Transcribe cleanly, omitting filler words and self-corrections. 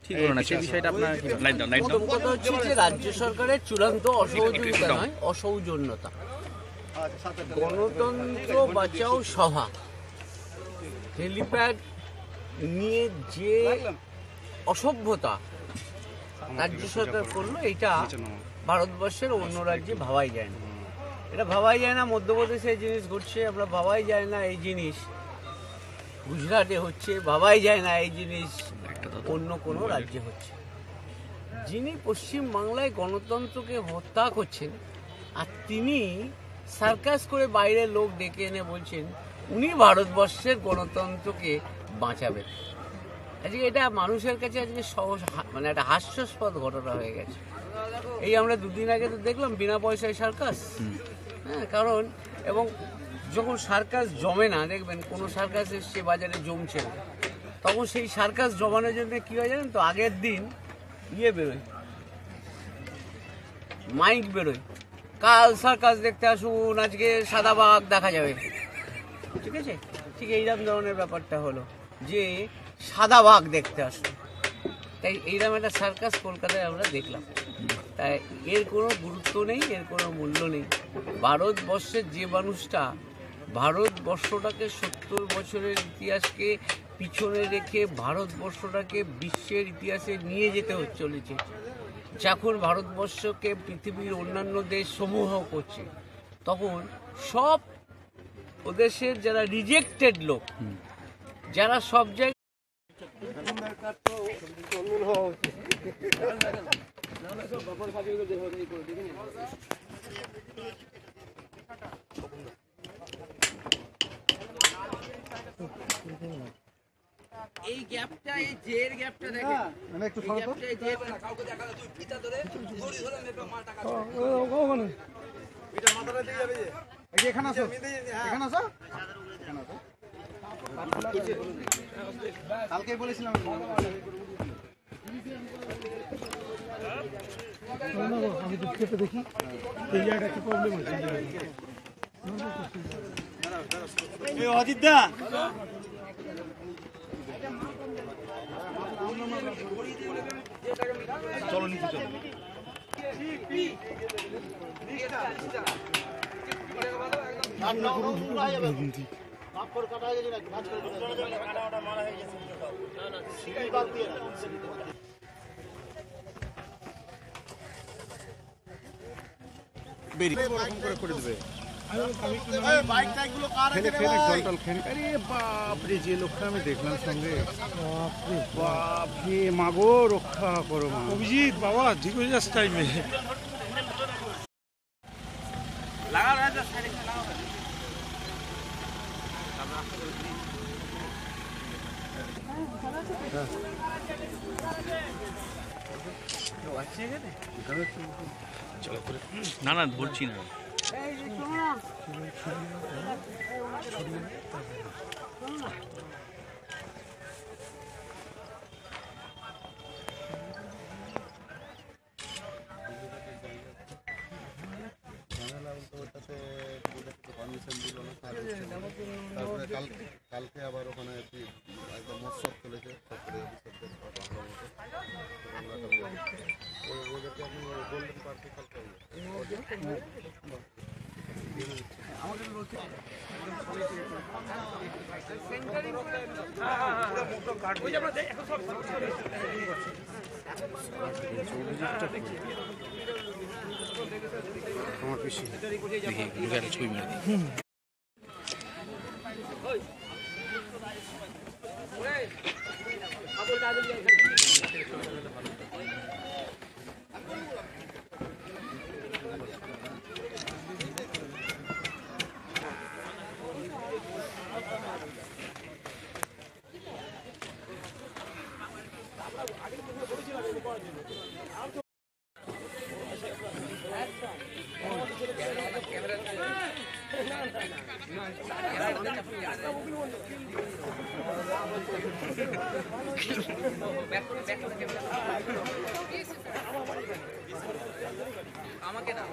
ঠিক হলো না, সেই বিষয়টা আপনার প্রথম কথা হচ্ছে যে রাজ্য সরকারের চূড়ান্ত অসহযোগিতা নয়, অসৌজন্যতা। গণতন্ত্র বাঁচাও সভা হেলিপ্যাড নিয়ে যে অসভ্যতা রাজ্য সরকার করলো, এটা ভারতবর্ষের অন্য রাজ্যে ভাবাই যায় না। এটা ভাবাই যায় না মধ্যপ্রদেশে এই জিনিস ঘটছে, আমরা ভাবাই যায় না এই জিনিস গুজরাটে হচ্ছে, ভাবাই যায় না এই জিনিস অন্য কোনো রাজ্যে হচ্ছে। যিনি পশ্চিমবাংলায় গণতন্ত্রকে হত্যা করছেন আর তিনি সার্কাস করে বাইরের লোক ডেকে এনে বলছেন উনি ভারতবর্ষের গণতন্ত্রকে বাঁচাবেন। আজকে এটা মানুষের কাছে আজকে মানে একটা হাস্যাস্পদ ঘটনা হয়ে গেছে। এই আমরা দুদিন আগে তো দেখলাম বিনা পয়সায় সার্কাস। হ্যাঁ, কারণ এবং যখন সার্কাস জমে না, দেখবেন কোনো সার্কাস এসছে বাজারে জমছে না, তখন সেই সার্কাস জমানোর জন্য কী হয় জানেন তো, আগের দিন বেরোয়, মাইক বেরোয়, কাল সার্কাস দেখতে আসুন, আজকে সাদা বাঘ দেখা যাবে। ঠিক আছে, ঠিক এইরকম ধরনের ব্যাপারটা হলো যে সাদা বাঘ দেখতে আসুন। তাই এইরকম একটা সার্কাস কলকাতায় আমরা দেখলাম। তাই এর কোনো গুরুত্ব নেই, এর কোনো মূল্য নেই। ভারতবর্ষের যে মানুষটা ভারতবর্ষটাকে 70 বছরের ইতিহাসকে পিছনে রেখে ভারতবর্ষটাকে বিশ্বের ইতিহাসে নিয়ে যেতে চলেছে, যখন ভারতবর্ষকে পৃথিবীর অন্যান্য দেশ সমূহ করছে, তখন সব ওদেশের যারা রিজেক্টেড লোক, যারা সব জায়গায় এই গ্যাপটা, এই জের গ্যাপটা দেখেন, মানে একটু সরো তো, এই জের কাউকে দেখা যায় তুই ফিতা ধরে দড়ি ধরে নেবে মা টাকা ওখানে এটা মাথাটা দিয়ে যাবে যে এই এখানে আসো, এখানে আসো, এখানে আসো। কালকে বলেছিলাম আমি দেখতে দেখি এই জায়গাটা কি প্রবলেম হচ্ছে। এই অজিত দা চলো নিচে চলো। বাপরে, যে লোকটা আমি দেখলাম সঙ্গে, বাপরে মাগো রক্ষা করো মা। অভিজিৎ বাবা ঠিক হয়ে যাচ্ছে টাইমে। না না বলছি না, কালকে আবার ওখানে একদম মৎসব চলেছে, ওদেরকে আপনি গোল্ডেন পার্কে কালকে আমার পিসি ছবি মেরে আমাকে না